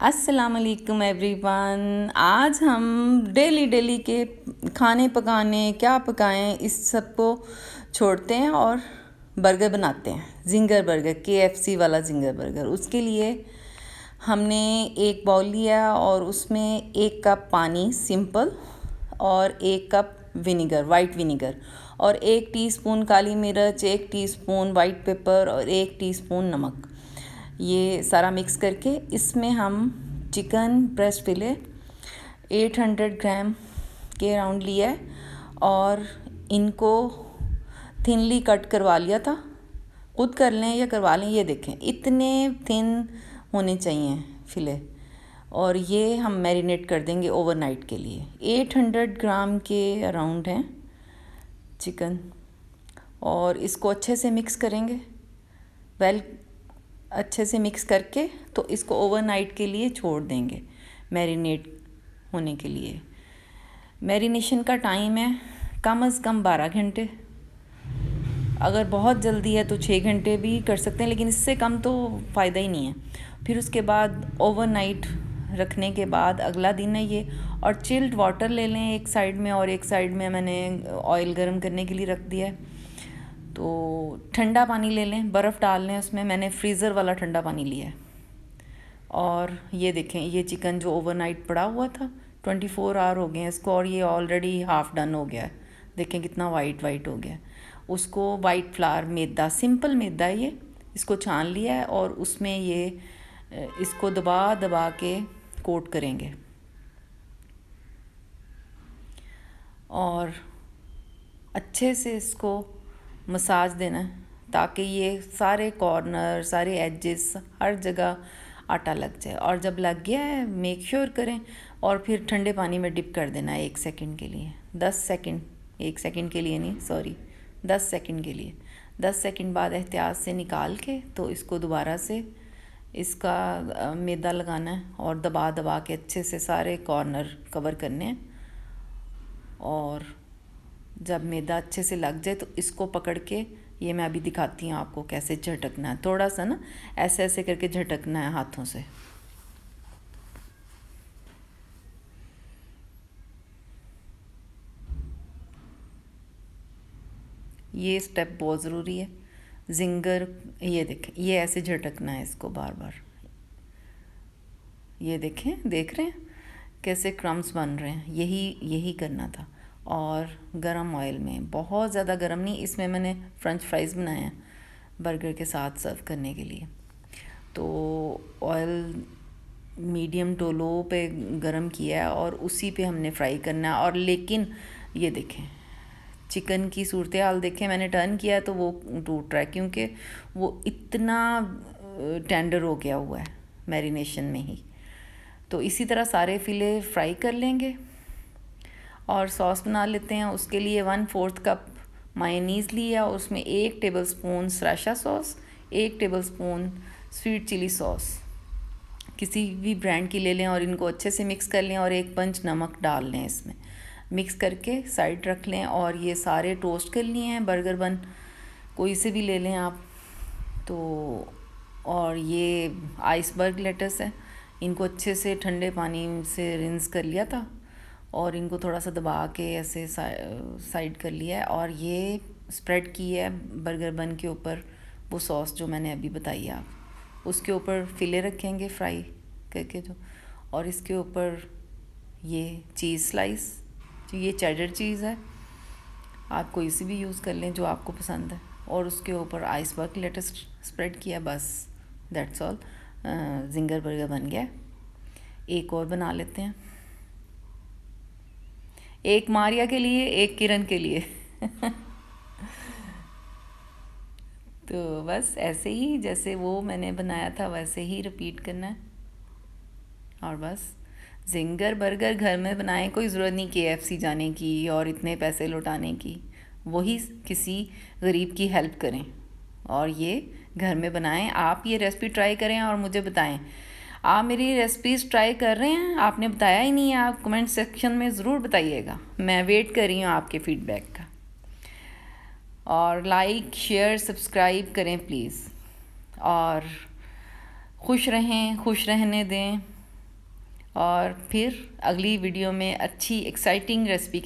अस्सलाम वालेकुम एवरीवन। आज हम डेली के खाने पकाने क्या पकाएं इस सब को छोड़ते हैं और बर्गर बनाते हैं। जिंगर बर्गर, KFC वाला जिंगर बर्गर। उसके लिए हमने एक बाउल लिया और उसमें 1 कप पानी सिंपल और 1 कप विनीगर, वाइट विनीगर, और 1 टीस्पून काली मिर्च, 1 टीस्पून वाइट पेपर और 1 टीस्पून नमक। ये सारा मिक्स करके इसमें हम चिकन ब्रेस्ट फिले 800 ग्राम के राउंड लिया है और इनको थिनली कट करवा लिया था। खुद कर लें या करवा लें, ये देखें इतने थिन होने चाहिए फिले। और ये हम मैरिनेट कर देंगे ओवरनाइट के लिए। 800 ग्राम के अराउंड हैं चिकन, और इसको अच्छे से मिक्स करेंगे। अच्छे से मिक्स करके तो इसको ओवरनाइट के लिए छोड़ देंगे मैरिनेट होने के लिए। मैरिनेशन का टाइम है कम से कम 12 घंटे। अगर बहुत जल्दी है तो 6 घंटे भी कर सकते हैं, लेकिन इससे कम तो फ़ायदा ही नहीं है। फिर उसके बाद ओवरनाइट रखने के बाद अगला दिन है ये, और चिल्ड वाटर ले लें एक साइड में, और एक साइड में मैंने ऑयल गर्म करने के लिए रख दिया है। तो ठंडा पानी ले लें, बर्फ़ डाल लें उसमें। मैंने फ्रीज़र वाला ठंडा पानी लिया है। और ये देखें, ये चिकन जो ओवरनाइट पड़ा हुआ था 24 आवर हो गए हैं इसको, और ये ऑलरेडी हाफ़ डन हो गया है। देखें कितना वाइट हो गया है। उसको वाइट फ्लावर मैदा, सिंपल मैदा है ये, इसको छान लिया है और उसमें ये इसको दबा के कोट करेंगे और अच्छे से इसको मसाज देना है ताकि ये सारे कॉर्नर, सारे एजेस, हर जगह आटा लग जाए। और जब लग गया है मेक श्योर करें और फिर ठंडे पानी में डिप कर देना है 1 सेकंड के लिए। 10 सेकंड, 1 सेकंड के लिए नहीं, सॉरी, 10 सेकंड के लिए। 10 सेकंड बाद एहतियात से निकाल के तो इसको दोबारा से इसका मैदा लगाना है और दबा के अच्छे से सारे कॉर्नर कवर करने हैं। और जब मैदा अच्छे से लग जाए तो इसको पकड़ के, ये मैं अभी दिखाती हूँ आपको कैसे झटकना है। थोड़ा सा ना ऐसे ऐसे करके झटकना है हाथों से। ये स्टेप बहुत ज़रूरी है। जिंगर, ये देखें, ये ऐसे झटकना है इसको बार बार। ये देखें, देख रहे हैं कैसे क्रम्स बन रहे हैं। यही करना था। और गरम ऑयल में, बहुत ज़्यादा गरम नहीं, इसमें मैंने फ्रेंच फ्राइज़ बनाए हैं बर्गर के साथ सर्व करने के लिए। तो ऑयल मीडियम टू लो पे गरम किया है और उसी पे हमने फ्राई करना है। और लेकिन ये देखें चिकन की सूरत हाल देखें, मैंने टर्न किया तो वो टूट रहा है क्योंकि वो इतना टेंडर हो गया हुआ है मैरिनेशन में ही। तो इसी तरह सारे फिले फ्राई कर लेंगे और सॉस बना लेते हैं। उसके लिए 1/4 कप मायोनीज़ लिया और उसमें 1 tablespoon sriracha sauce, 1 tablespoon sweet chilli sauce, किसी भी ब्रांड की ले लें, और इनको अच्छे से मिक्स कर लें और 1 पंच नमक डाल लें इसमें। मिक्स करके साइड रख लें। और ये सारे टोस्ट कर लिए हैं बर्गर बन, कोई से भी ले लें आप तो। और ये आइसबर्ग लेटस है, इनको अच्छे से ठंडे पानी से रिंस कर लिया था और इनको थोड़ा सा दबा के ऐसे साइड कर लिया है। और ये स्प्रेड की है बर्गर बन के ऊपर वो सॉस जो मैंने अभी बताई है। आप उसके ऊपर फिले रखेंगे फ्राई करके जो, और इसके ऊपर ये चीज़ स्लाइस, जो ये चेडर चीज़ है, आप कोई सी भी यूज़ कर लें जो आपको पसंद है। और उसके ऊपर आइसबर्ग लेटस स्प्रेड किया, बस that's all. Ginger burger bun गया। एक और बना लेते हैं, एक मारिया के लिए, एक किरण के लिए। तो बस ऐसे ही जैसे वो मैंने बनाया था वैसे ही रिपीट करना है। और बस जिंगर बर्गर घर में बनाएं, कोई ज़रूरत नहीं KFC जाने की और इतने पैसे लौटाने की। वही किसी गरीब की हेल्प करें और ये घर में बनाएं। आप ये रेसिपी ट्राई करें और मुझे बताएं। आप मेरी रेसिपीज़ ट्राई कर रहे हैं, आपने बताया ही नहीं है, आप कमेंट सेक्शन में ज़रूर बताइएगा। मैं वेट कर रही हूँ आपके फीडबैक का। और लाइक, शेयर, सब्सक्राइब करें प्लीज़। और खुश रहें, खुश रहने दें। और फिर अगली वीडियो में अच्छी एक्साइटिंग रेसिपी